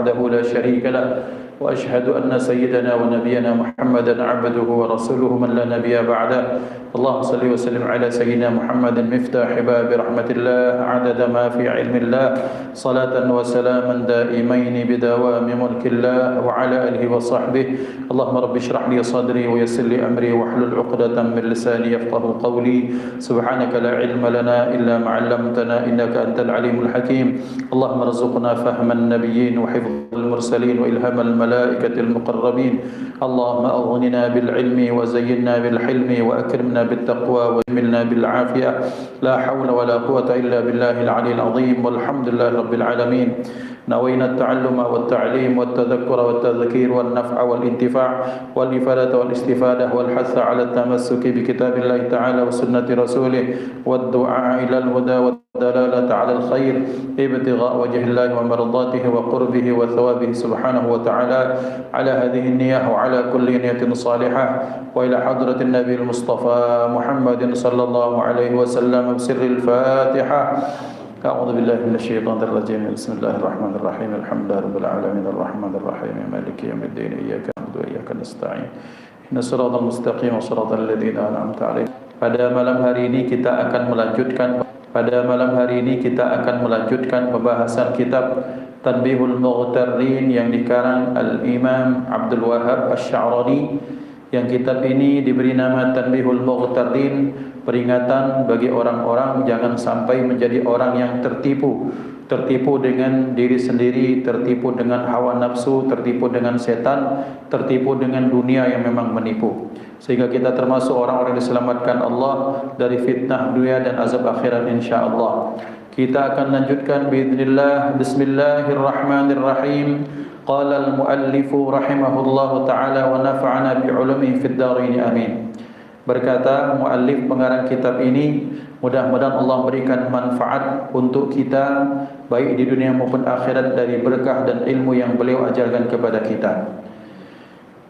وحده لا شريك له وأشهد أن سيدنا ونبينا محمدا عبده ورسوله من لا نبي بعده اللهم صل وسلم على سيدنا محمد مفتاح باب رحمة الله عدد ما في علم الله صلاة وسلاما دائمين بدوام ملك الله وعلى آله وصحبه اللهم رب اشرح لي صدري ويسر لي أمري واحلل عقدة من لساني يفقه قولي سبحانك لا علم لنا إلا ما علمتنا إنك أنت العليم الحكيم اللهم ارزقنا فهم النبيين وحفظ المرسلين وإلهام الملائكة المقربين اللهم أغننا بالعلم وزينا بالحلم وأكرمنا بالتقوى وجملنا بالعافية لا حول ولا قوة إلا بالله العلي العظيم والحمد لله رب العالمين نوينا التعلم والتعليم والتذكر والتذكير والنفع والانتفاع والإفادة والاستفادة والحث على التمسك بكتاب الله تعالى وسنة رسوله والدعاء إلى الهدى والدلالة على الخير ابتغاء وجه الله ومرضاته وقربه وثوابه سبحانه وتعالى على هذه النية وعلى كل نية صالحة وإلى حضرة النبي المصطفى محمد صلى الله عليه وسلم بسر الفاتحة أعوذ بالله من الشيطان الرجيم بسم الله الرحمن الرحيم الحمد لله رب العالمين الرحمن الرحيم مالك يوم الدين إياك نعبد وإياك نستعين إن الصراط المستقيم صراط الذين أنعمت عليهم. Pada malam hari ini kita akan melanjutkan pembahasan kitab Tanbihul Mughtarrin yang dikarang Al-Imam Abdul Wahhab Asy-Sya'rani. Yang kitab ini diberi nama Tanbihul Mughtarrin, peringatan bagi orang-orang jangan sampai menjadi orang yang tertipu dengan diri sendiri, tertipu dengan hawa nafsu, tertipu dengan setan, tertipu dengan dunia yang memang menipu, sehingga kita termasuk orang-orang yang diselamatkan Allah dari fitnah dunia dan azab akhirat insyaallah. Kita akan lanjutkan biidznillah. Bismillahirrahmanirrahim. Qala al-muallifu rahimahullahu ta'ala wa nafa'ana bi'ulumihi fid dharain amin. Berkata muallif pengarang kitab ini, mudah-mudahan Allah berikan manfaat untuk kita baik di dunia maupun akhirat dari berkah dan ilmu yang beliau ajarkan kepada kita.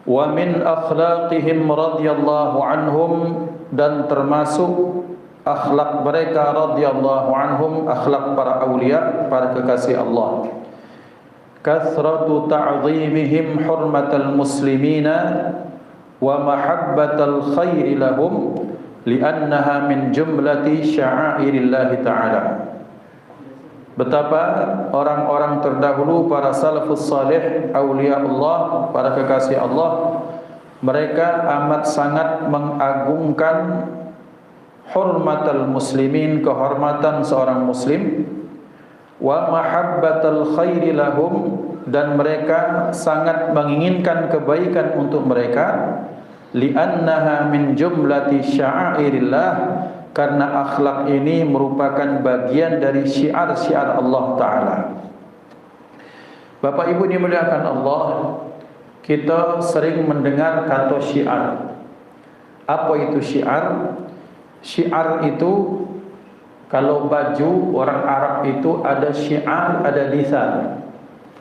Wa min akhlaqihim radhiyallahu anhum, dan termasuk akhlak mereka radhiyallahu anhum, akhlak para aulia, para kekasih Allah. Kathratu ta'zimihim hurmatal muslimina wa mahabbatal khairi lahum li'annaha min jumlati sya'airillahi ta'ala. Betapa orang-orang terdahulu, para salafus salih, aulia Allah, para kekasih Allah, mereka amat sangat mengagungkan hurmatal muslimin, kehormatan seorang muslim, wa mahabbatal khairi lahum, dan mereka sangat menginginkan kebaikan untuk mereka, li'annaha min jumlati sya'airillah, karena akhlak ini merupakan bagian dari syiar-syiar Allah Ta'ala. Bapak Ibu dimuliakan Allah, kita sering mendengar kata syiar. Apa itu syiar? Syiar itu, kalau baju orang Arab itu ada syiar, ada disar.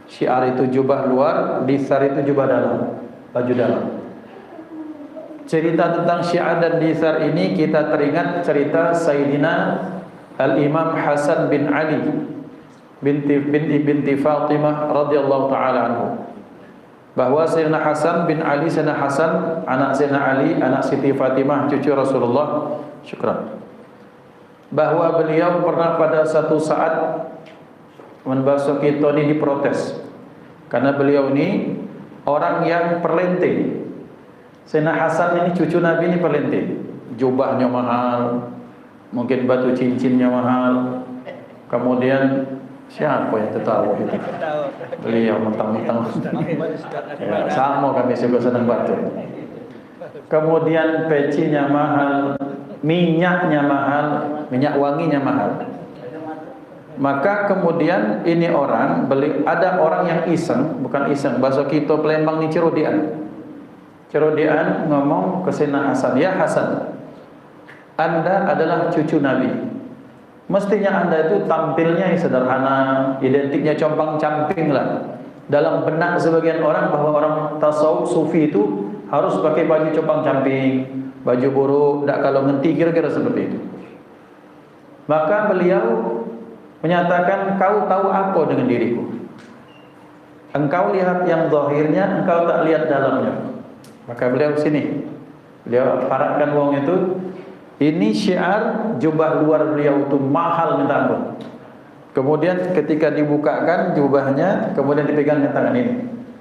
Syiar itu jubah luar, disar itu jubah dalam, baju dalam. Cerita tentang syiar dan disar ini kita teringat cerita Sayyidina Al-Imam Hasan bin Ali binti Fatimah radhiyallahu ta'ala anhu, bahwa Sayyidina Hasan bin Ali, Sayyidina Hasan anak Sayyidina Ali, anak Siti Fatimah cucu Rasulullah, syukran, bahwa beliau pernah pada satu saat membasuki ini diprotes karena beliau ini orang yang perlente. Sayyidina Hasan ini cucu Nabi ini perlente, jubahnya mahal, mungkin batu cincinnya mahal, kemudian siapa yang tahu itu? Beliau mentang-mentang ya, sama kami juga senang batu. Kemudian pecinya mahal, minyaknya mahal, minyak wanginya mahal. Maka kemudian ini orang ada orang yang iseng, bukan iseng, bahasa kita Palembang ini cerodian ngomong ke Sayyidina Hasan, ya Hasan, Anda adalah cucu Nabi, mestinya Anda itu tampilnya sederhana, identiknya compang-camping lah. Dalam benak sebagian orang bahwa orang tasawuf sufi itu harus pakai baju compang-camping, baju buruk, tidak kalau ngenti, kira-kira seperti itu. Maka beliau menyatakan, kau tahu apa dengan diriku? Engkau lihat yang zahirnya, engkau tak lihat dalamnya. Maka beliau paratkan wong itu, ini syiar jubah luar beliau itu mahal minta ampun. Kemudian ketika dibukakan jubahnya, kemudian dipegang dengan tangan ini.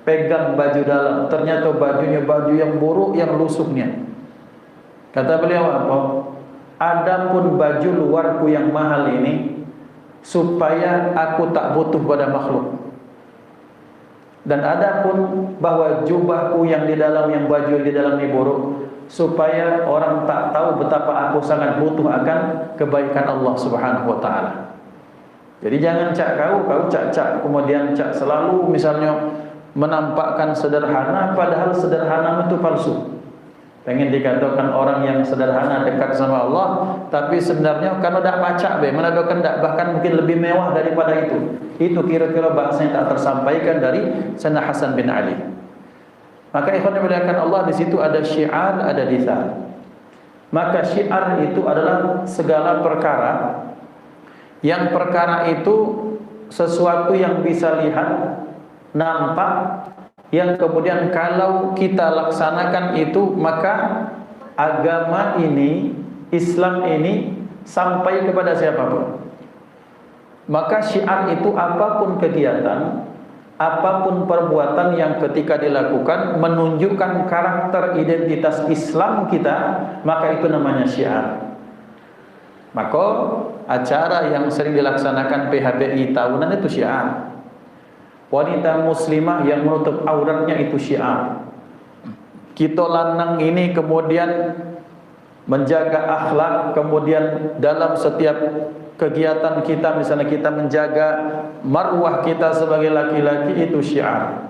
Pegang baju dalam, ternyata bajunya baju yang buruk, yang lusuknya. Kata beliau apa? Adapun baju luarku yang mahal ini, supaya aku tak butuh pada makhluk. Dan adapun bahwa jubahku yang di dalam, yang baju di dalam ini buruk, supaya orang tak tahu betapa aku sangat butuh akan kebaikan Allah Subhanahu wa taala. Jadi jangan kau cak kemudian selalu misalnya menampakkan sederhana, padahal sederhana itu palsu. Pengen dikatakan orang yang sederhana dekat sama Allah, tapi sebenarnya kalau dak pacak menadokan dak, bahkan mungkin lebih mewah daripada itu. Itu kira-kira bahasa yang tak tersampaikan dari Sayyidina Hasan bin Ali. Maka ikhwan yang dimuliakan Allah, di situ ada syiar, ada dithar. Maka syiar itu adalah segala perkara yang perkara itu sesuatu yang bisa lihat, nampak, yang kemudian kalau kita laksanakan itu maka agama ini, Islam ini sampai kepada siapapun. Maka syiar itu apapun kegiatan, apapun perbuatan yang ketika dilakukan menunjukkan karakter identitas Islam kita, maka itu namanya syiar. Maka acara yang sering dilaksanakan PHBI tahunan itu syiar. Wanita muslimah yang menutup auratnya itu syiar. Kita lanang ini kemudian menjaga akhlak, kemudian dalam setiap kegiatan kita, misalnya kita menjaga marwah kita sebagai laki-laki, itu syiar.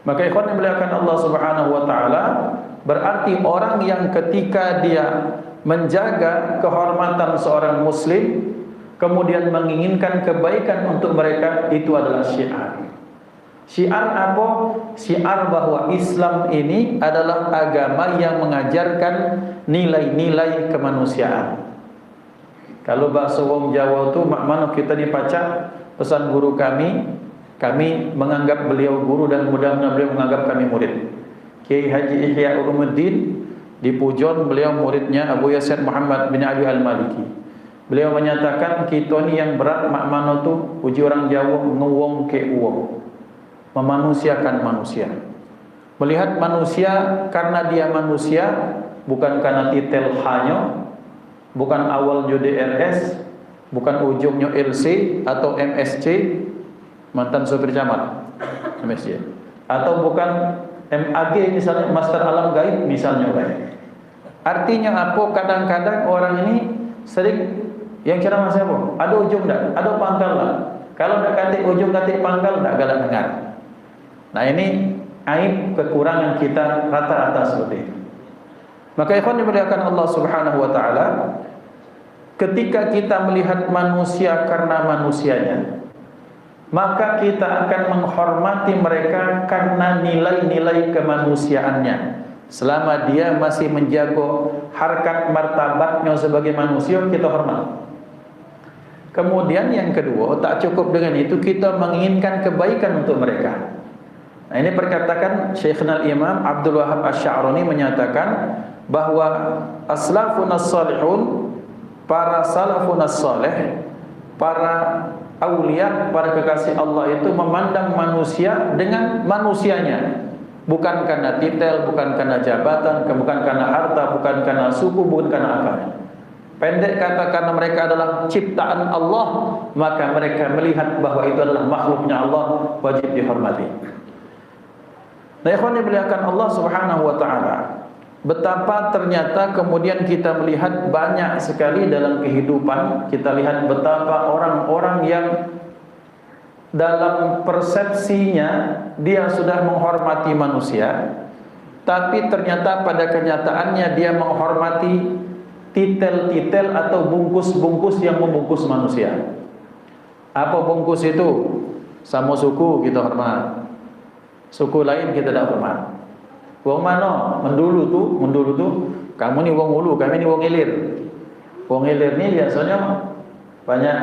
Maka ikhwan yang dimuliakan Allah Subhanahu wa taala, berarti orang yang ketika dia menjaga kehormatan seorang muslim, kemudian menginginkan kebaikan untuk mereka, itu adalah syiar. Syiar apa? Syiar bahwa Islam ini adalah agama yang mengajarkan nilai-nilai kemanusiaan. Kalau bahasa wong Jawa itu makmana kita dipacak pesan guru kami menganggap beliau guru dan mudah-mudahan beliau menganggap kami murid. Kiai Haji Ihya Ulumuddin di Pujon, beliau muridnya Abu Yasir Muhammad bin Ali Al-Maliki. Beliau menyatakan kita ni yang berat makmana tu uji orang Jawa ngewong ke uwong, memanusiakan manusia. Melihat manusia karena dia manusia, bukan karena titel hanya, bukan awalnya DRS, bukan ujungnya LC atau MSC, mantan sopir camat MSC, atau bukan MAG misalnya, Master Alam Gaib misalnya. Artinya apa? Kadang-kadang orang ini sering yang ceramah siapa? Ada ujung tak? Ada pangkal tak? Kalau tak katik ujung, katik pangkal, tak galak dengar. Nah ini aib kekurangan kita rata-rata seperti itu. Maka ikhwan dimuliakan Allah Subhanahu wa taala, ketika kita melihat manusia karena manusianya, maka kita akan menghormati mereka karena nilai-nilai kemanusiaannya. Selama dia masih menjaga harkat martabatnya sebagai manusia, kita hormat. Kemudian yang kedua, tak cukup dengan itu, kita menginginkan kebaikan untuk mereka. Nah ini perkatakan Syekhna Imam Abdul Wahab Asy-Sya'rani menyatakan bahwa aslafun as-salihun, para salafun as-salih, para aulia, para kekasih Allah itu memandang manusia dengan manusianya, bukan karena titel, bukan karena jabatan, bukan karena harta, bukan karena suku, bukan karena agama. Pendek kata, karena mereka adalah ciptaan Allah, maka mereka melihat bahwa itu adalah makhluknya Allah, wajib dihormati. Nah, ikhwan dimuliakan Allah Subhanahu wa taala, betapa ternyata kemudian kita melihat banyak sekali dalam kehidupan, kita lihat betapa orang-orang yang dalam persepsinya dia sudah menghormati manusia, tapi ternyata pada kenyataannya dia menghormati titel-titel atau bungkus-bungkus yang membungkus manusia. Apa bungkus itu? Sama suku kita hormat, suku lain kita tidak hormat. Wong mana? Mendulu tu, kamu ni wong Ulu, kami ni wong Ilir. Wong Ilir ni biasanya banyak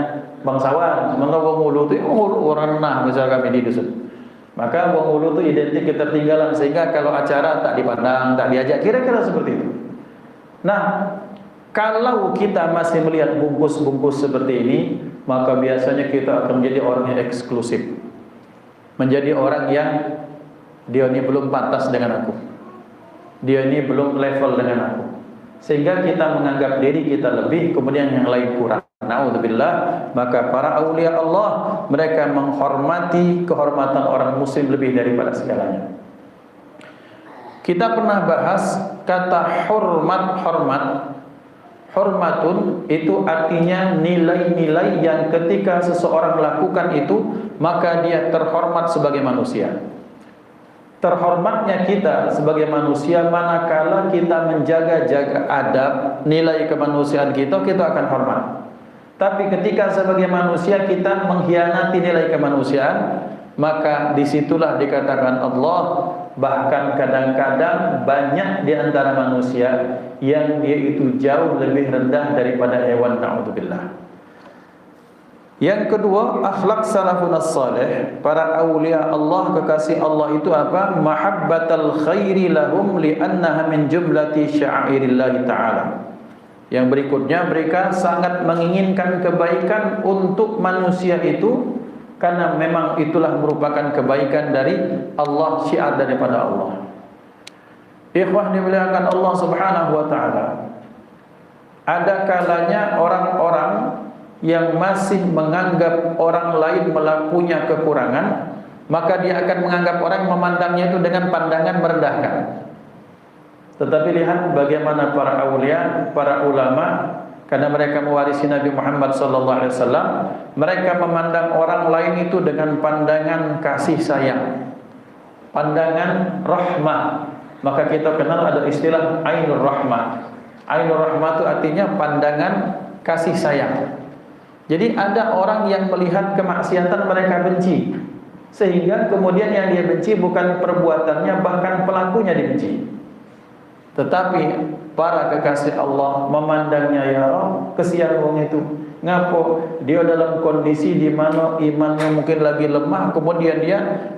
bangsawan. Sementara wong Ulu tu, wong Ulu orang Nah, misal kami di dusun. Maka buang wudhu itu identik ketertinggalan, sehingga kalau acara tak dipandang, tak diajak, kira-kira seperti itu. Nah, kalau kita masih melihat bungkus-bungkus seperti ini, maka biasanya kita akan menjadi orang yang eksklusif, menjadi orang yang dia ini belum pantas dengan aku, dia ini belum level dengan aku, sehingga kita menganggap diri kita lebih, kemudian yang lain kurang. Na'udzubillah. Maka para aulia Allah, mereka menghormati kehormatan orang muslim lebih daripada segalanya. Kita pernah bahas kata hormat. Hormatun itu artinya nilai-nilai yang ketika seseorang lakukan itu, maka dia terhormat sebagai manusia. Terhormatnya kita sebagai manusia manakala kita menjaga adab, nilai kemanusiaan kita akan hormat. Tapi ketika sebagai manusia kita mengkhianati nilai kemanusiaan, maka disitulah dikatakan Allah, bahkan kadang-kadang banyak di antara manusia yang dia itu jauh lebih rendah daripada hewan, na'udzubillah. Yang kedua, akhlak salafun as-salih, para awliya Allah, kekasih Allah itu apa? Mahabbatal khairi lahum li'annaha min jumlati sya'airillahi ta'ala. Yang berikutnya, mereka sangat menginginkan kebaikan untuk manusia itu, karena memang itulah merupakan kebaikan dari Allah, syiar daripada Allah. Ikhwah dimuliakan Allah Subhanahu wa taala. Ada kalanya orang-orang yang masih menganggap orang lain punya kekurangan, maka dia akan menganggap orang memandangnya itu dengan pandangan merendahkan. Tetapi lihat bagaimana para aulia, para ulama, karena mereka mewarisi Nabi Muhammad SAW, mereka memandang orang lain itu dengan pandangan kasih sayang, pandangan rahmah. Maka kita kenal ada istilah ainur rahmah. Ainur rahmah itu artinya pandangan kasih sayang. Jadi ada orang yang melihat kemaksiatan mereka benci, sehingga kemudian yang dia benci bukan perbuatannya, bahkan pelakunya dibenci. Tetapi para kekasih Allah memandangnya, ya Allah, kesian wong itu. Ngapo dia dalam kondisi di mana imannya mungkin lagi lemah, kemudian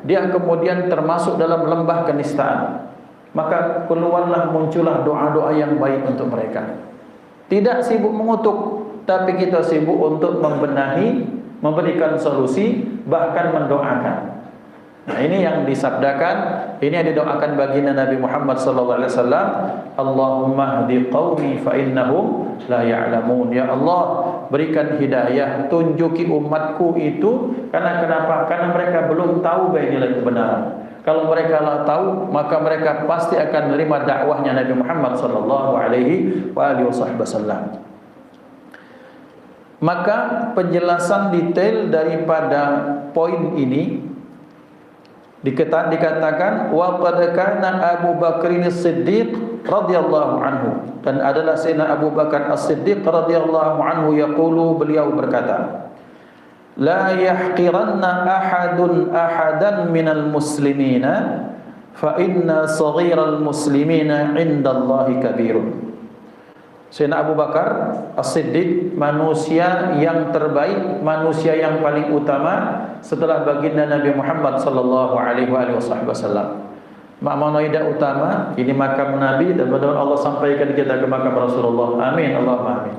dia kemudian termasuk dalam lembah kenistaan. Maka keluarlah, muncullah doa-doa yang baik untuk mereka. Tidak sibuk mengutuk, tapi kita sibuk untuk membenahi, memberikan solusi, bahkan mendoakan. Nah, ini yang disabdakan, ini yang didoakan baginda Nabi Muhammad SAW. Allahumma hdi qaumi fa innahum la ya'lamun. Ya Allah, berikan hidayah, tunjuki umatku itu, karena kenapa? Karena mereka belum tahu nilai kebenaran. Kalau mereka lah tahu, maka mereka pasti akan menerima dakwahnya Nabi Muhammad SAW. Maka penjelasan detail daripada poin ini dikatakan wa qad kana Abu Bakrin As-Siddiq radhiyallahu anhu, dan adalah Sayyidina Abu Bakar As-Siddiq radhiyallahu anhu yaqulu, beliau berkata, la yahqiranna ahadan minal muslimina fa inna saghiral muslimina indallahi kabirun. Sayyidina Abu Bakar As-Siddiq, manusia yang terbaik, manusia yang paling utama setelah baginda Nabi Muhammad sallallahu alaihi wasallam. Makna utama, ini makam Nabi, dan mudah-mudahan Allah sampaikan kita ke makam Rasulullah. Amin, Allahumma amin.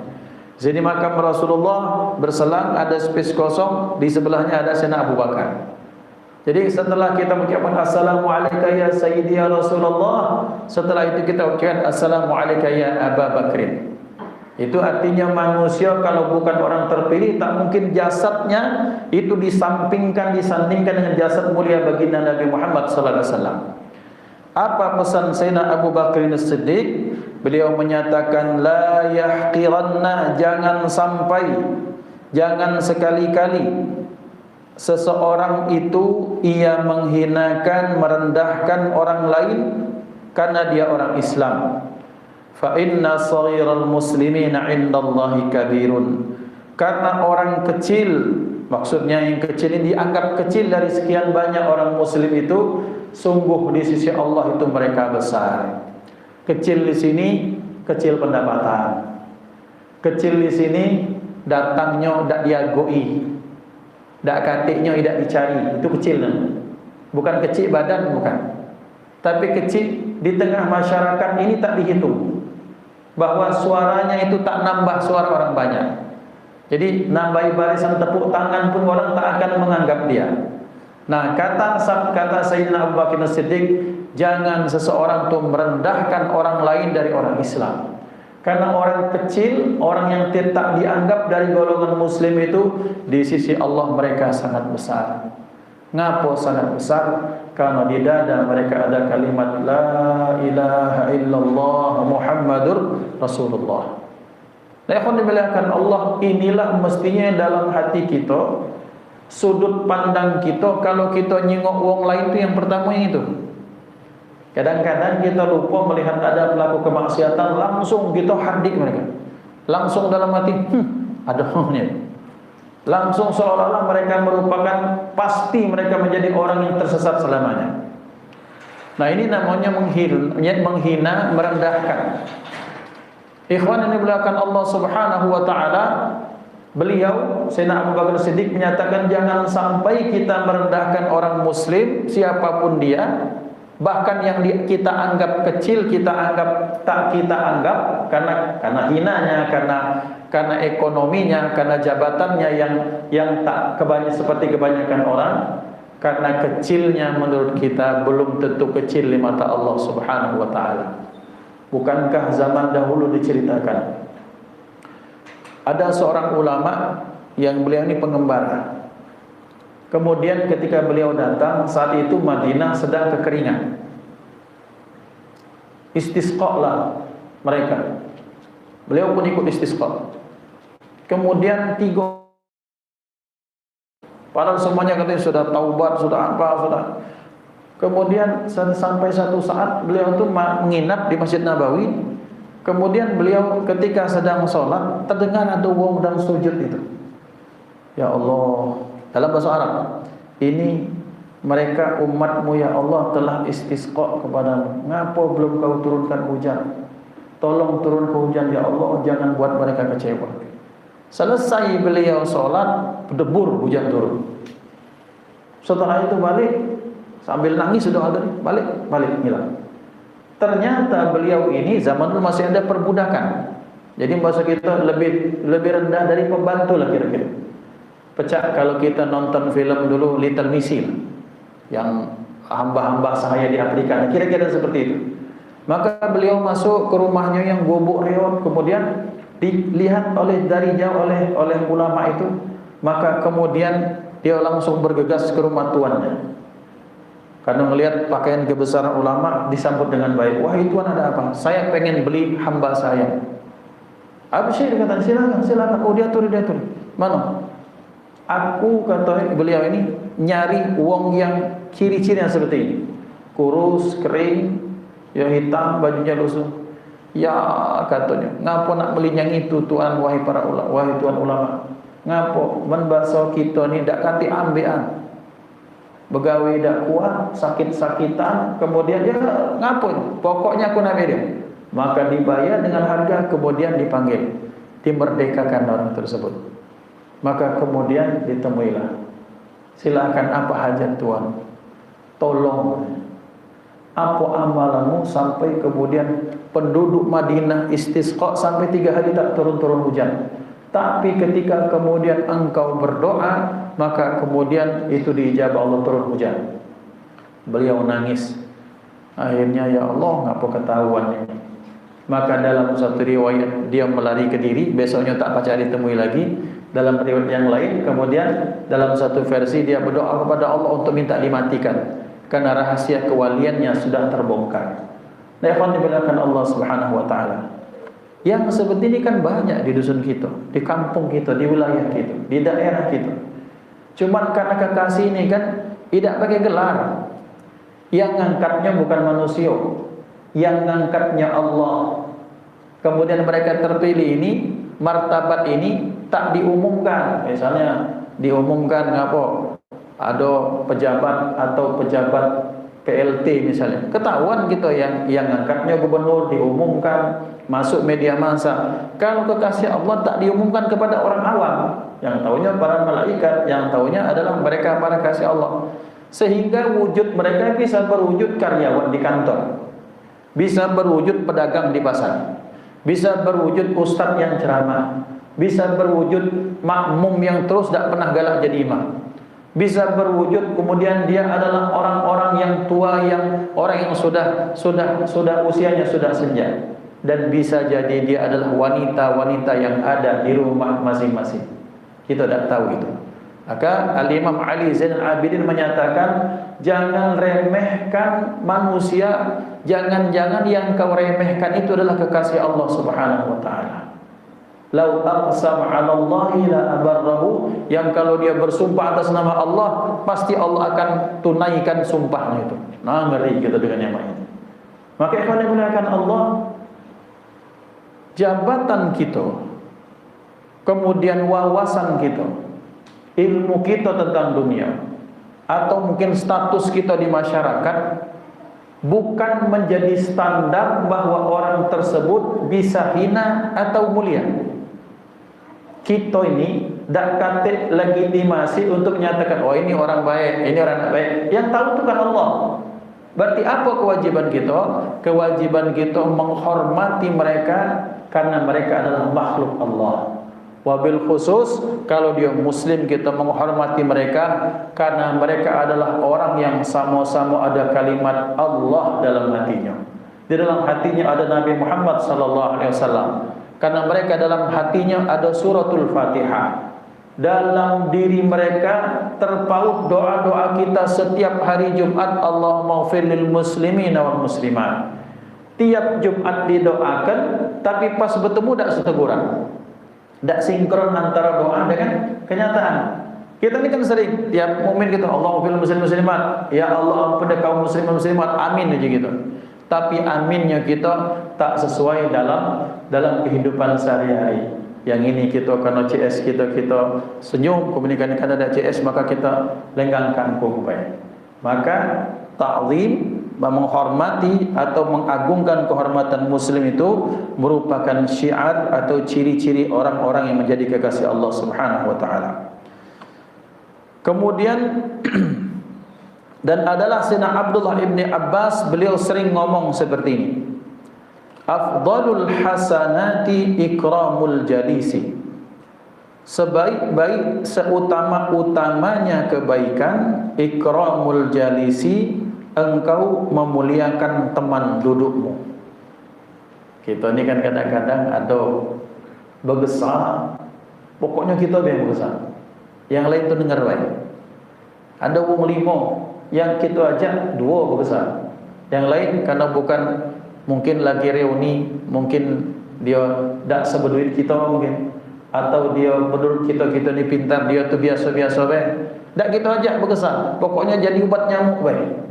Jadi makam Rasulullah berselang, ada space kosong, di sebelahnya ada Sayyidina Abu Bakar. Jadi setelah kita mengucapkan Assalamualaikum ya Sayyidi ya Rasulullah, setelah itu kita ucapkan Assalamualaikum ya Abu Bakrin. Itu artinya manusia kalau bukan orang terpilih, tak mungkin jasadnya itu disandingkan dengan jasad mulia baginda Nabi Muhammad SAW. Apa pesan Sayyidina Abu Bakrin As-Siddiq? Beliau menyatakan, la yahqiranna, jangan sampai, jangan sekali-kali seseorang itu ia menghinakan, merendahkan orang lain karena dia orang Islam. Fa inna saghiral muslimina indallahi kabirun. Karena orang kecil, maksudnya yang kecil ini dianggap kecil dari sekian banyak orang muslim itu, sungguh di sisi Allah itu mereka besar. Kecil di sini, kecil pendapatan. Kecil di sini, datangnya tidak diagoi, dak katiknya tidak dicari, itu kecil. Bukan kecil badan, bukan. Tapi kecil di tengah masyarakat ini tak dihitung. Bahwa suaranya itu tak nambah suara orang banyak. Jadi nambahi barisan tepuk tangan pun orang tak akan menganggap dia. Nah, kata Sayyidina Abu Bakar As-Siddiq, jangan seseorang itu merendahkan orang lain dari orang Islam. Karena orang kecil, orang yang tidak dianggap dari golongan muslim itu, di sisi Allah mereka sangat besar. Ngapo sangat besar? Karena di dada mereka ada kalimat La ilaha illallah Muhammadur Rasulullah. Nah, ikhwan dimuliakan Allah, inilah mestinya dalam hati kita, sudut pandang kita. Kalau kita nyengok wong lain itu yang pertama itu. Kadang-kadang kita lupa melihat ada pelaku kemaksiatan, langsung kita hardik mereka. Langsung dalam hati, ada orangnya. Langsung seolah-olah mereka merupakan, pasti mereka menjadi orang yang tersesat selamanya. Nah, ini namanya menghina, merendahkan. Ikhwan yang dimuliakan Allah Subhanahu wa taala, beliau Sayyidina Abu Bakar Siddiq menyatakan jangan sampai kita merendahkan orang muslim siapapun dia, bahkan yang kita anggap kecil, kita anggap tak kita anggap karena hinanya, karena ekonominya, karena jabatannya yang tak seperti kebanyakan orang, karena kecilnya menurut kita belum tentu kecil di mata Allah Subhanahu wa taala. Bukankah zaman dahulu diceritakan ada seorang ulama yang beliau ini pengembara. Kemudian ketika beliau datang, saat itu Madinah sedang kekeringan. Istisqa lah mereka. Beliau pun ikut istisqa. Kemudian padahal semuanya katanya sudah taubat, sudah apa, sudah. Kemudian sampai satu saat beliau itu menginap di Masjid Nabawi. Kemudian beliau ketika sedang sholat, terdengar ada wong dan sujud itu. Ya Allah, dalam bahasa Arab, ini mereka umatmu ya Allah telah istisqa kepadamu. Ngapa belum kau turunkan hujan? Tolong turun hujan ya Allah, jangan buat mereka kecewa. Selesai beliau sholat, debur hujan turun. Setelah itu balik, sambil nangis sudah ada, balik hilang. Ternyata beliau ini zaman dulu masih ada perbudakan. Jadi bahasa kita lebih rendah dari pembantu lah kira-kira. Pecah kalau kita nonton film dulu Little Missy yang hamba-hamba sahaya di Afrika, kira-kira seperti itu. Maka beliau masuk ke rumahnya yang gubuk reot, kemudian dilihat dari jauh oleh ulama itu, maka kemudian dia langsung bergegas ke rumah tuannya. Karena melihat pakaian kebesaran ulama disambut dengan baik. Wahai tuan, ada apa? Saya pengen beli hamba saya. Absyir, kata silakan. Oh, dia turun. Mana? Aku, kata beliau ini, nyari wong yang ciri-cirinya seperti ini. Kurus, kering, ya hitam, bajunya lusuh. Ya, katanya, ngapo nak beli yang itu tuan, wahai tuan ulama. Ngapo menbaso kita ni dak kati ambean. Begawe dak kuat, sakit-sakitan, kemudian dia ngapo? Pokoknya aku nak dia. Maka dibayar dengan harga, kemudian dipanggil, dimerdekakan orang tersebut. Maka kemudian ditemuilah. Silakan, apa hajat tuan? Tolong. Apa amalanmu sampai kemudian penduduk Madinah istisqa sampai 3 hari tak turun-turun hujan. Tapi ketika kemudian engkau berdoa, maka kemudian itu diijabah Allah, turun hujan. Beliau nangis. Akhirnya ya Allah, ngapa ketahuan ini? Maka dalam satu riwayat dia melari ke diri, besoknya tak pacak ditemui lagi. Dalam riwayat yang lain, kemudian dalam satu versi dia berdoa kepada Allah untuk minta dimatikan karena rahasia kewaliannya sudah terbongkar. Nah, ikhwan dimuliakan Allah Subhanahu wa taala. Yang seperti ini kan banyak di dusun kita, di kampung kita, di wilayah kita, di daerah kita. Cuman karena kekasih ini kan tidak pakai gelar. Yang ngangkatnya bukan manusia, yang ngangkatnya Allah. Kemudian mereka terpilih ini, martabat ini tak diumumkan. Misalnya diumumkan ngapa? Ada pejabat atau pejabat PLT misalnya, ketahuan gitu yang ngangkatnya gubernur, diumumkan, masuk media massa. Kalau kekasih Allah tak diumumkan kepada orang awam, yang tahunya para malaikat, yang tahunya adalah mereka para kasih Allah. sehingga wujud mereka bisa berwujud karyawan di kantor, bisa berwujud pedagang di pasar, bisa berwujud ustaz yang ceramah, bisa berwujud makmum yang terus tak pernah galak jadi imam, bisa berwujud kemudian dia adalah orang-orang yang tua, yang orang yang sudah usianya sudah senja, dan bisa jadi dia adalah wanita-wanita yang ada di rumah masing-masing. Kita tak tahu itu. Maka Al-Imam Ali Zainal Abidin menyatakan, jangan remehkan manusia, jangan-jangan yang kau remehkan itu adalah kekasih Allah Subhanahu wa taala. Lau aqsama 'ala Allahi la abarrahu, yang kalau dia bersumpah atas nama Allah, pasti Allah akan tunaikan sumpahnya itu. Nah, ngeri kita dengan yang lain. Maka ikhwan yang dimuliakan Allah, jabatan kita, kemudian wawasan kita, ilmu kita tentang dunia, atau mungkin status kita di masyarakat, bukan menjadi standar bahwa orang tersebut bisa hina atau mulia. Kita ini tak kata legitimasi untuk menyatakan, oh ini orang baik, ini orang baik. Yang tahu itu kan Allah. Berarti apa kewajiban kita? Kewajiban kita menghormati mereka karena mereka adalah makhluk Allah. Wabil khusus kalau dia muslim, kita menghormati mereka karena mereka adalah orang yang sama-sama ada kalimat Allah dalam hatinya. Di dalam hatinya ada Nabi Muhammad sallallahu alaihi wasallam. Karena mereka dalam hatinya ada suratul Fatihah. Dalam diri mereka terpaut doa-doa kita setiap hari Jumat, Allahumma ighfir lil muslimina wal muslimat. Tiap Jumat didoakan, tapi pas bertemu tak seteguran, tak sinkron antara doa dengan kenyataan. Kita ini kan sering tiap mukmin kita, Allahumma ighfir lil muslimin muslimat, ya Allah ampuni kaum muslimin muslimat, amin aja gitu. Tapi aminnya kita tak sesuai dalam kehidupan sehari-hari. Yang ini kita karena CS kita senyum, kemudian kada ada CS maka kita lenggang kangkung baik. Maka ta'zim, menghormati atau mengagungkan kehormatan muslim itu merupakan syiar atau ciri-ciri orang-orang yang menjadi kekasih Allah Subhanahu wa taala. Kemudian dan adalah Sayyidina Abdullah ibni Abbas, beliau sering ngomong seperti ini, afdalul hasanati ikramul jalisi, sebaik-baik seutama-utamanya kebaikan, ikramul jalisi, engkau memuliakan teman dudukmu. Kita ni kan kadang-kadang ada bergesah, pokoknya kita yang bergesah, yang lain tu dengar baik. Ada wong limo yang kita ajak dua berbesar, yang lain karena bukan mungkin lagi reuni, mungkin dia tak sebeduit kita mungkin, atau dia menurut kita ni pintar, dia tu biasa-biasa baik, tak kita ajak berkesan, pokoknya jadi ubat nyamuk baik.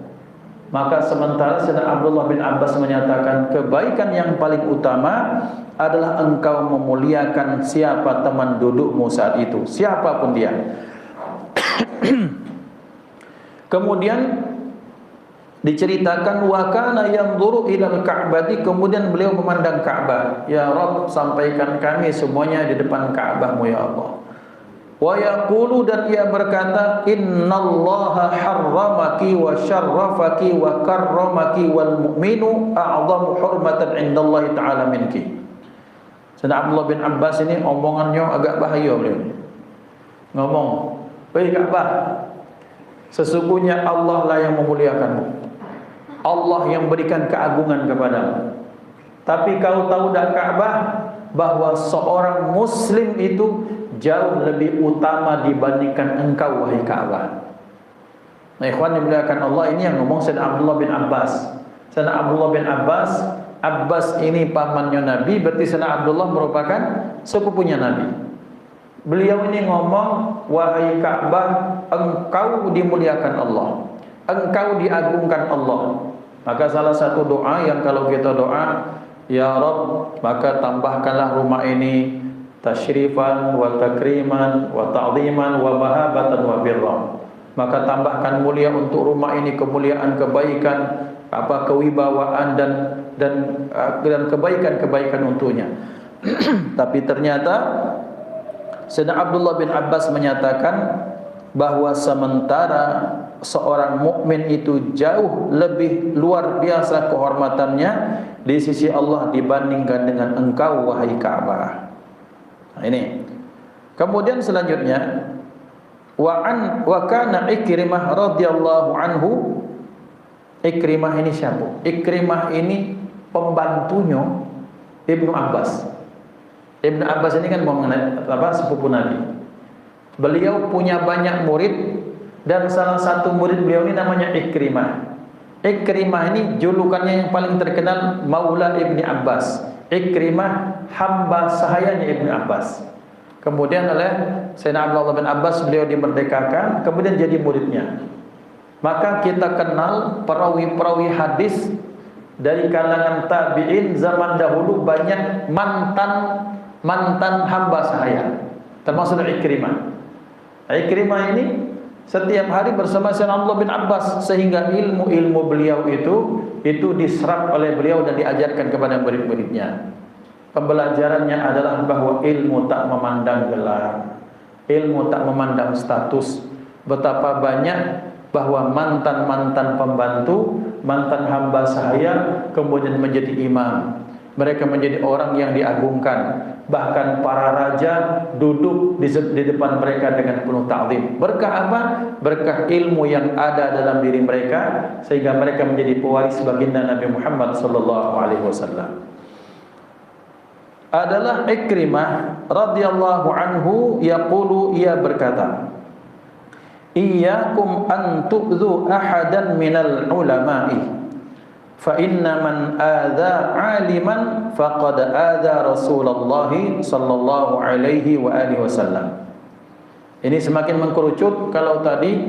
Maka sementara Sayyidina Abdullah bin Abbas menyatakan, kebaikan yang paling utama adalah engkau memuliakan siapa teman dudukmu saat itu, siapapun dia. Kemudian diceritakan wa kana yanzuru ilal ka'bati, kemudian beliau memandang Ka'bah, ya Rabb, sampaikan kami semuanya di depan Ka'bahmu ya Allah. Wa yaqulu, dan ia berkata, innallaha harramaki wa syarrafaki wa karramaki wal mu'minu a'zamu hurmatan indallahi ta'ala minki. Sayyidina Abdullah bin Abbas ini omongannya agak bahaya beliau. Ngomong, wahai Ka'bah, sesungguhnya Allah lah yang memuliakanmu, Allah yang berikan keagungan kepadamu. Tapi kau tahu tak Ka'bah, bahwa seorang muslim itu jauh lebih utama dibandingkan engkau wahai Ka'bah. Nah ikhwan dimuliakan Allah, ini yang ngomong Sayyidina Abdullah bin Abbas. Sayyidina Abdullah bin Abbas ini pamannya Nabi, berarti Sayyidina Abdullah merupakan sepupunya Nabi. Beliau ini ngomong, wahai Ka'bah, engkau dimuliakan Allah, engkau diagungkan Allah. Maka salah satu doa yang kalau kita doa, ya Rabb, maka tambahkanlah rumah ini tasyrifan wa takriman wa ta'ziman wa mahabatan wa birra. Maka tambahkan mulia untuk rumah ini, kemuliaan, kebaikan, kewibawaan dan kebaikan-kebaikan untuknya. Tapi ternyata Sayyidina Abdullah bin Abbas menyatakan bahwa sementara seorang mukmin itu jauh lebih luar biasa kehormatannya di sisi Allah dibandingkan dengan engkau wahai Ka'bah. Nah, ini. Kemudian selanjutnya wa kana Ikrimah radhiyallahu anhu. Ikrimah ini siapa? Ikrimah ini pembantunya Ibnu Abbas. Ibnu Abbas ini kan sepupu Nabi. Beliau punya banyak murid dan salah satu murid beliau ini namanya Ikrimah. Ikrimah ini julukannya yang paling terkenal Maula Ibni Abbas. Ikrimah hamba sahayanya Ibnu Abbas. Kemudian oleh Sayyidina Abdullah bin Abbas beliau dimerdekakan, kemudian jadi muridnya. Maka kita kenal perawi-perawi hadis dari kalangan tabi'in zaman dahulu banyak mantan hamba sahaya, termasuk Ikrimah. Ikrimah ini setiap hari bersama Sayyidina Abdullah bin Abbas sehingga ilmu-ilmu beliau itu diserap oleh beliau dan diajarkan kepada murid-muridnya. Pembelajarannya adalah bahwa ilmu tak memandang gelar, ilmu tak memandang status. Betapa banyak bahwa mantan pembantu, mantan hamba sahaya kemudian menjadi imam. Mereka menjadi orang yang diagungkan. Bahkan para raja duduk di depan mereka dengan penuh ta'zim. Berkah apa? Berkah ilmu yang ada dalam diri mereka sehingga mereka menjadi pewaris baginda Nabi Muhammad sallallahu alaihi wasallam. Adalah Ikrimah radhiyallahu anhu yaqulu, ia berkata, iyyakum an tu'dhu ahadan minal ulama'i fa inna man adza 'aliman faqad adza Rasulullah sallallahu alaihi wa alihi wasallam. Ini semakin mengkerucut. Kalau tadi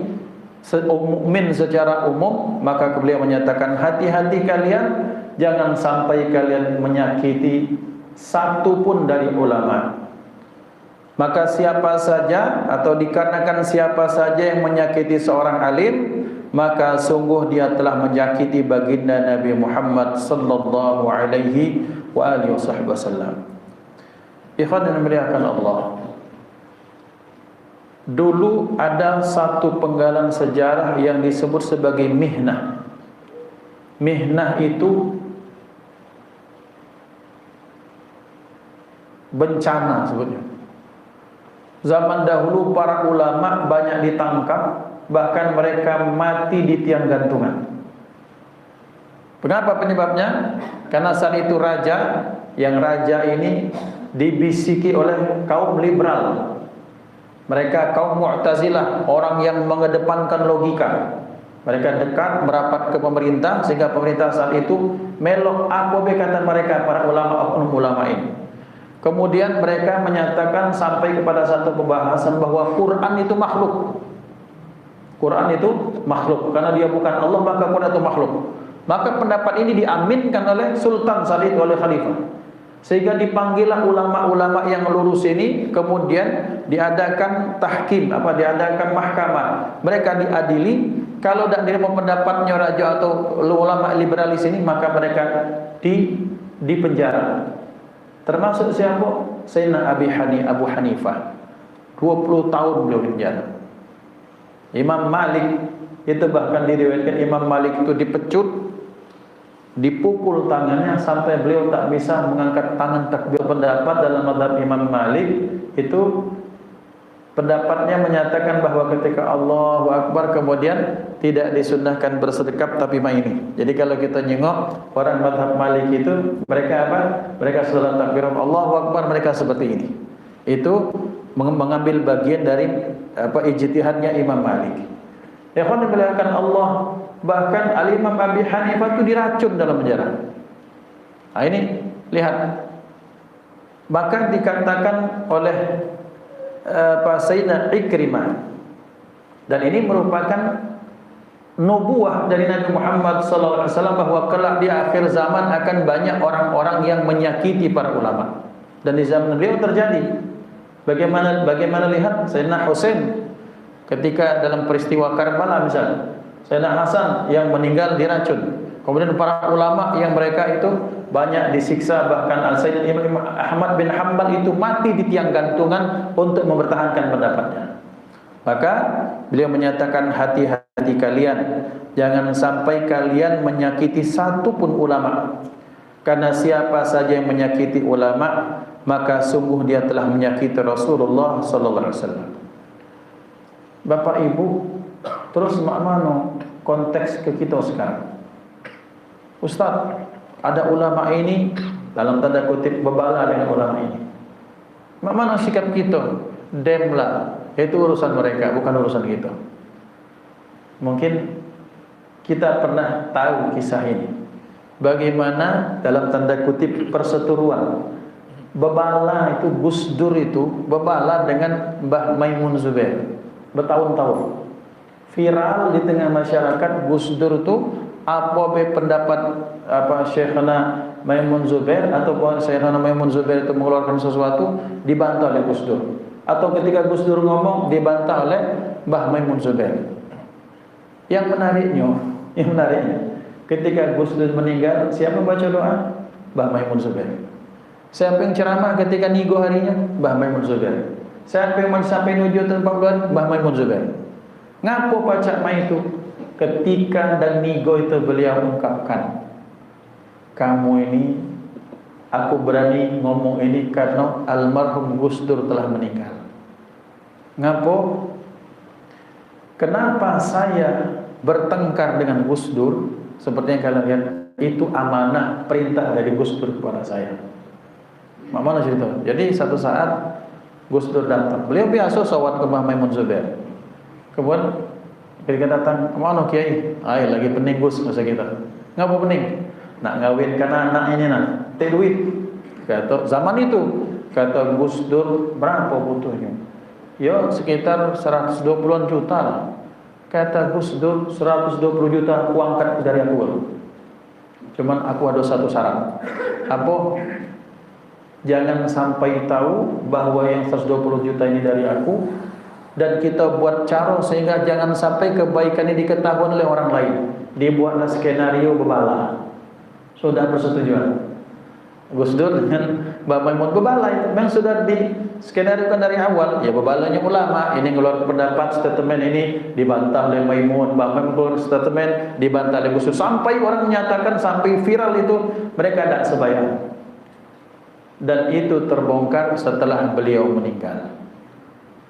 mukmin secara umum, maka beliau menyatakan hati-hati kalian jangan sampai kalian menyakiti satu pun dari ulama. Maka siapa saja atau dikarenakan siapa saja yang menyakiti seorang alim, maka sungguh dia telah menyakiti baginda Nabi Muhammad sallallahu alaihi wa alihi wasallam. Ikhwan yang dimuliakan Allah, dulu ada satu penggalan sejarah yang disebut sebagai mihnah. Mihnah itu bencana sebutnya. Zaman dahulu para ulama banyak ditangkap, bahkan mereka mati di tiang gantungan. Kenapa penyebabnya? Karena saat itu raja ini dibisiki oleh kaum liberal. Mereka kaum Mu'tazilah, orang yang mengedepankan logika. Mereka dekat merapat ke pemerintah sehingga pemerintah saat itu melok apa kata mereka para ulama ini. Kemudian mereka menyatakan sampai kepada satu pembahasan bahwa Quran itu makhluk. Quran itu makhluk karena dia bukan Allah, maka Quran itu makhluk. Maka pendapat ini diaminkan oleh sultan saat itu, oleh khalifah. Sehingga dipanggillah ulama-ulama yang lurus ini, kemudian diadakan tahkim, diadakan mahkamah. Mereka diadili. Kalau tidak diterima pendapatnya raja atau ulama liberalis ini, maka mereka di penjara. Termasuk siapa? Sayyidina Abu Hanifah. 20 tahun beliau di penjara. Imam Malik itu bahkan diriwayatkan Imam Malik itu dipecut, dipukul tangannya sampai beliau tak bisa mengangkat tangan takbir. Pendapat dalam mazhab Imam Malik itu pendapatnya menyatakan bahwa ketika Allahu Akbar kemudian tidak disunnahkan bersedekap tapi maini. Jadi kalau kita nyengok orang mazhab Malik itu mereka Mereka setelah takbir Allahu Akbar mereka seperti ini. Itu mengambil bagian dari ijtihadnya Imam Malik. Ikhwan dimuliakan Allah, bahkan Al-Imam Abi Hanifah itu diracun dalam penjara. Nah ini lihat. Bahkan dikatakan oleh Sayyidina Ikrimah, dan ini merupakan nubuah dari Nabi Muhammad sallallahu alaihi wasallam bahwa kelak di akhir zaman akan banyak orang-orang yang menyakiti para ulama. Dan di zaman beliau terjadi. Bagaimana lihat Sayyidina Husain ketika dalam peristiwa Karbala misalnya, Sayyidina Hasan yang meninggal diracun. Kemudian para ulama yang mereka itu banyak disiksa, bahkan Al-Sayyid Imam Ahmad bin Hanbal itu mati di tiang gantungan untuk mempertahankan pendapatnya. Maka beliau menyatakan hati-hati hati kalian, jangan sampai kalian menyakiti satu pun ulama. Karena siapa saja yang menyakiti ulama, maka sungguh dia telah menyakiti Rasulullah sallallahu alaihi wasallam. Bapak Ibu, terus makmano konteks ke kita sekarang. Ustaz, ada ulama ini dalam tanda kutip bebala dengan ulama ini. Makmano sikap kita? Demlah, itu urusan mereka, bukan urusan kita. Mungkin kita pernah tahu kisah ini. Bagaimana dalam tanda kutip perseteruan bebala itu, Gus Dur itu bebala dengan Mbah Maimun Zubair bertahun-tahun. Viral di tengah masyarakat Gus Dur itu apa pendapat Syekhana Maimun Zubair ataupun Syekhana Maimun Zubair itu mengeluarkan sesuatu dibantah oleh Gus Dur. Atau ketika Gus Dur ngomong dibantah oleh Mbah Maimun Zubair. Yang menariknya ketika Gus Dur meninggal, siapa baca doa? Mbah Maimun Zubair. Siapa yang ceramah ketika nigo harinya? Mbah Maimun Zubair. Siapa yang sampai nuju tempat bulan? Mbah Maimun Zubair. Ngapo baca itu? Ketika dan nigo itu beliau ungkapkan, kamu ini, aku berani ngomong ini karena almarhum Gus Dur telah meninggal. Ngapo? Kenapa saya bertengkar dengan Gus Dur? Seperti yang kalian lihat, itu amanah perintah dari Gus Dur kepada saya. Mana cerita? Jadi satu saat Gus Dur datang. Beliau biasa sawat ke Mbah Maimun Zubair. Kemudian ketika datang, "Mana Kiai?" "Ai, lagi pening Gus," masa kita. "Ngapa pening?" "Nak ngawinkan anak ini nak, teh duit." Kata zaman itu, kata Gus Dur, "Berapa butuhnya?" "Ya sekitar 120-an juta lah." Kata Gus Dur, 120 juta aku angkat dari aku. Cuman aku ada satu syarat. Apa? Jangan sampai tahu bahwa yang 120 juta ini dari aku, dan kita buat cara sehingga jangan sampai kebaikan ini diketahui oleh orang lain. Dibuatlah skenario bebala. Sudah persetujuan Gus Dur dengan Mbak Maimun bebala itu memang sudah di skenario kan dari awal. Ya bebalanya ulama, ini ngeluar pendapat statement ini dibantah oleh Maimun, Mbak Maimun keluar statement dibantah oleh Gus Dur, sampai orang menyatakan, sampai viral itu mereka tidak sebayang. Dan itu terbongkar setelah beliau meninggal.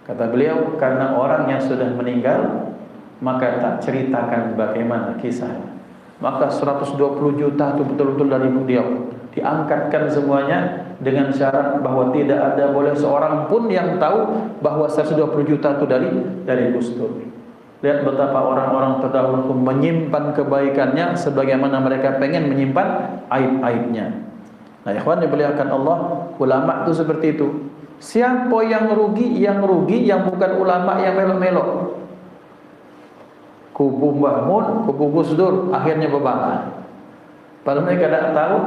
Kata beliau, karena orang yang sudah meninggal maka tak ceritakan bagaimana kisahnya. Maka 120 juta itu betul-betul dari beliau diangkatkan semuanya dengan syarat bahwa tidak ada boleh seorang pun yang tahu bahwa 120 juta itu dari Gus Dur. Lihat betapa orang-orang terdahulu menyimpan kebaikannya sebagaimana mereka pengen menyimpan aib-aibnya. Nah, ikhwan dimuliakan Allah, ulama itu seperti itu. Siapa yang rugi? Yang rugi yang bukan ulama yang melok-melok. Kubu Mbah Mun, kubu Gus Dur akhirnya bebala. Padahal mereka tidak tahu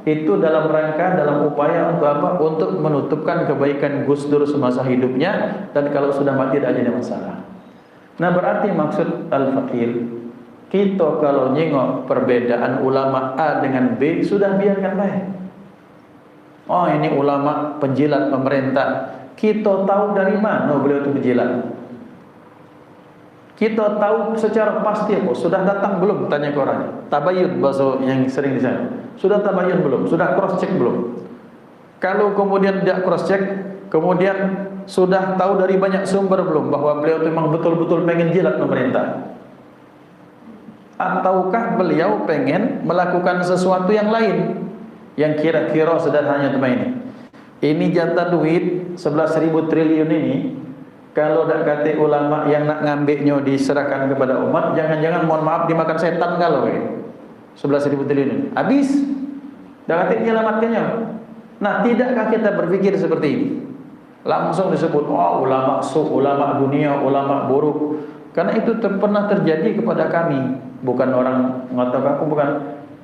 itu dalam rangka, dalam upaya untuk apa? Untuk menutupkan kebaikan Gus Dur semasa hidupnya, dan kalau sudah mati tidak ada masalah. Nah, berarti maksud al-fakir, kita kalau nyengok perbedaan ulama A dengan B sudah biarkan baik. Oh, ini ulama penjilat pemerintah. Kita tahu dari mana beliau itu penjilat? Kita tahu secara pasti apa? Sudah datang belum? Tanya ke orangnya. Tabayun bahasa yang sering di sana. Sudah tabayun belum? Sudah cross check belum? Kalau kemudian tidak cross check, kemudian sudah tahu dari banyak sumber belum bahwa beliau itu memang betul-betul pengen jilat pemerintah? Ataukah beliau pengen melakukan sesuatu yang lain yang kira-kira sederhananya teman ini? Ini jatah duit 11.000 triliun ini, kalau tak kata ulama yang nak ngambilnya diserahkan kepada umat, jangan-jangan mohon maaf dimakan setan kalau 11.000 triliun habis. Dah kata menyelamatkannya. Nah, tidakkah kita berpikir seperti ini? Langsung disebut, oh ulama su, ulama dunia, ulama buruk. Karena itu pernah terjadi kepada kami. Bukan orang mengatakan aku, bukan.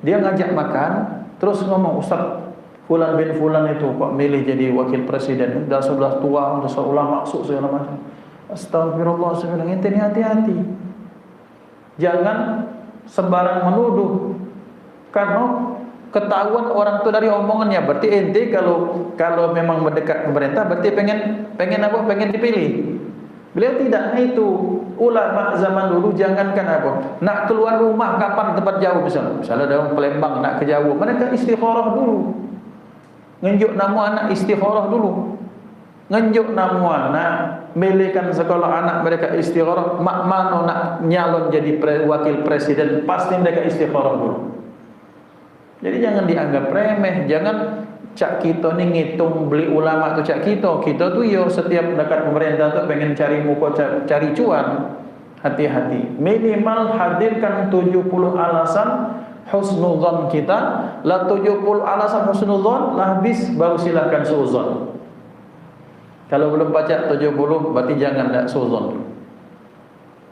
Dia ngajak makan, terus ngomong, Ustaz, Fulan bin Fulan itu kok milih jadi wakil presiden, dah sebelah tua, dah ulama masuk segala macam. Astagfirullah, saya bilang, ente hati-hati. Jangan sembarang menuduh. Karena ketahuan orang itu dari omongannya, berarti ente kalau memang mendekat pemerintah berarti pengen apa? Pengen dipilih. Beliau tidak. Nah itu ulama zaman dulu jangankan apa, nak keluar rumah kapan tempat jauh misalnya dalam Palembang nak ke Jawa, mereka istikharah dulu. Ngenjuk nama anak istikharah dulu. Ngenjuk nama anak, melekan sekolah anak mereka istikharah, mak mano nak nyalon jadi wakil presiden, pasti mereka istikharah dulu. Jadi jangan dianggap remeh, jangan cak kita ni ngitung beli ulama tu cak kita tu yo setiap dekat pemerintah tu pengen cari muka cari cuan. Hati-hati, minimal hadirkan 70 alasan husnuzon kita. Lah 70 alasan husnuzon lah habis, baru silakan suuzon. Kalau belum baca 70 berarti jangan nak suuzon.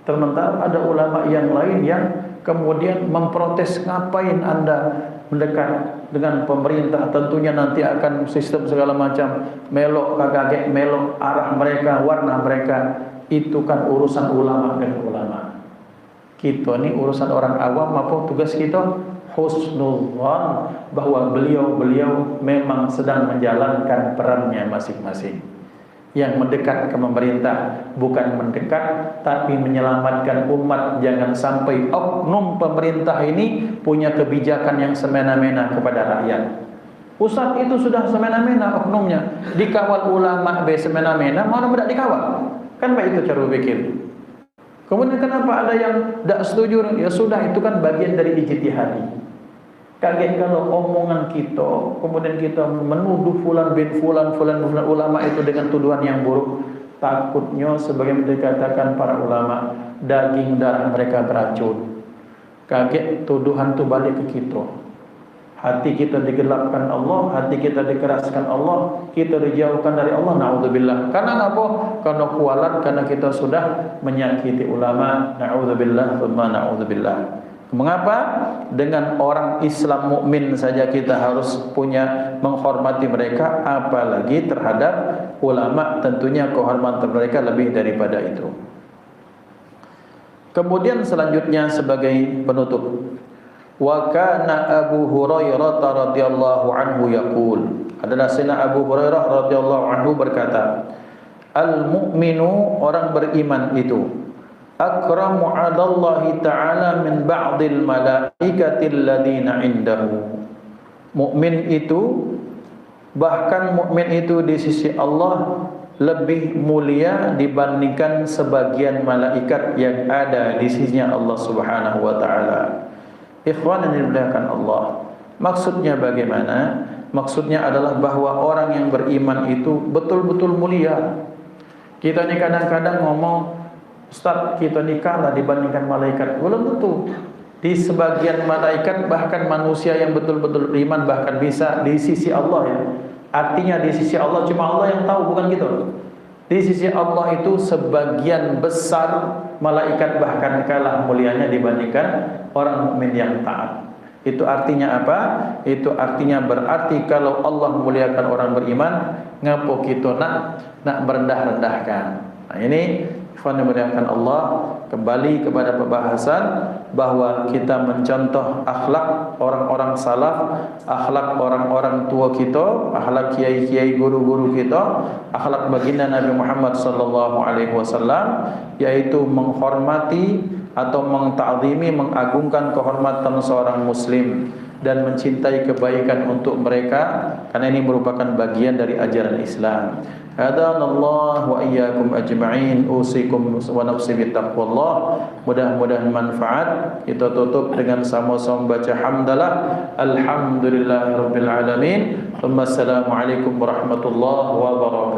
Sementara ada ulama yang lain yang kemudian memprotes, ngapain anda mendekat dengan pemerintah, tentunya nanti akan sistem segala macam, melok kagak melok arah mereka, warna mereka. Itu kan urusan ulama dengan ulama. Kita ni urusan orang awam, apa tugas kita? Husnuzan bahwa beliau memang sedang menjalankan perannya masing-masing. Yang mendekat ke pemerintah bukan mendekat, tapi menyelamatkan umat. Jangan sampai oknum pemerintah ini punya kebijakan yang semena-mena kepada rakyat. Ustaz itu sudah semena-mena oknumnya, dikawal ulama be semena-mena, mana tidak dikawal? Kan baik itu cara berpikir. Kemudian kenapa ada yang tidak setuju? Ya sudah, itu kan bagian dari ijtihad. Kaget kalau omongan kita, kemudian kita menuduh fulan bin fulan ulama itu dengan tuduhan yang buruk. Takutnya sebagaimana dikatakan para ulama, daging darah mereka beracun. Kaget tuduhan itu balik ke kita. Hati kita digelapkan Allah, hati kita dikeraskan Allah, kita dijauhkan dari Allah, na'udzubillah. Karena apa? Karena kualat, karena kita sudah menyakiti ulama, na'udzubillah, thumma na'udzubillah. Mengapa? Dengan orang Islam mukmin saja kita harus punya menghormati mereka, apalagi terhadap ulama, tentunya kehormatan mereka lebih daripada itu. Kemudian selanjutnya sebagai penutup, wa kana Abu Hurairah radhiyallahu anhu yaqul, adalah Sayyidina Abu Hurairah radhiyallahu anhu berkata, al-mu'minu, orang beriman itu, akramu 'alallahi ta'ala min ba'dil malaikatil ladina indahu. Mukmin itu, bahkan mukmin itu di sisi Allah lebih mulia dibandingkan sebagian malaikat yang ada di sisinya Allah Subhanahu wa taala. Ikhwan yang dimuliakan Allah, maksudnya bagaimana? Maksudnya adalah bahwa orang yang beriman itu betul-betul mulia. Kita ni kadang-kadang ngomong, Ustaz, kita ni kalah dibandingkan malaikat. Belum tentu. Di sebagian malaikat, bahkan manusia yang betul-betul beriman, bahkan bisa di sisi Allah ya. Artinya di sisi Allah cuma Allah yang tahu, bukan gitu. Di sisi Allah itu sebagian besar malaikat bahkan kalah mulianya dibandingkan orang mukmin yang taat. Itu artinya apa? Itu artinya berarti kalau Allah memuliakan orang beriman, ngapo kita nak merendah-rendahkan. Nah ini ikhwan yang dimuliakan Allah, kembali kepada pembahasan bahwa kita mencontoh akhlak orang-orang salaf, akhlak orang-orang tua kita, akhlak kiai-kiai guru-guru kita, akhlak baginda Nabi Muhammad sallallahu alaihi wasallam, yaitu menghormati atau mengta'zimi, mengagungkan kehormatan seorang muslim dan mencintai kebaikan untuk mereka, karena ini merupakan bagian dari ajaran Islam. Hadanallah wa iyyakum ajma'in, usikum wa nafsi bittaqwallah. Mudah-mudahan manfaat. Kita tutup dengan sama-sama baca hamdalah, alhamdulillahirabbil alamin. Assalamualaikum warahmatullahi wabarakatuh.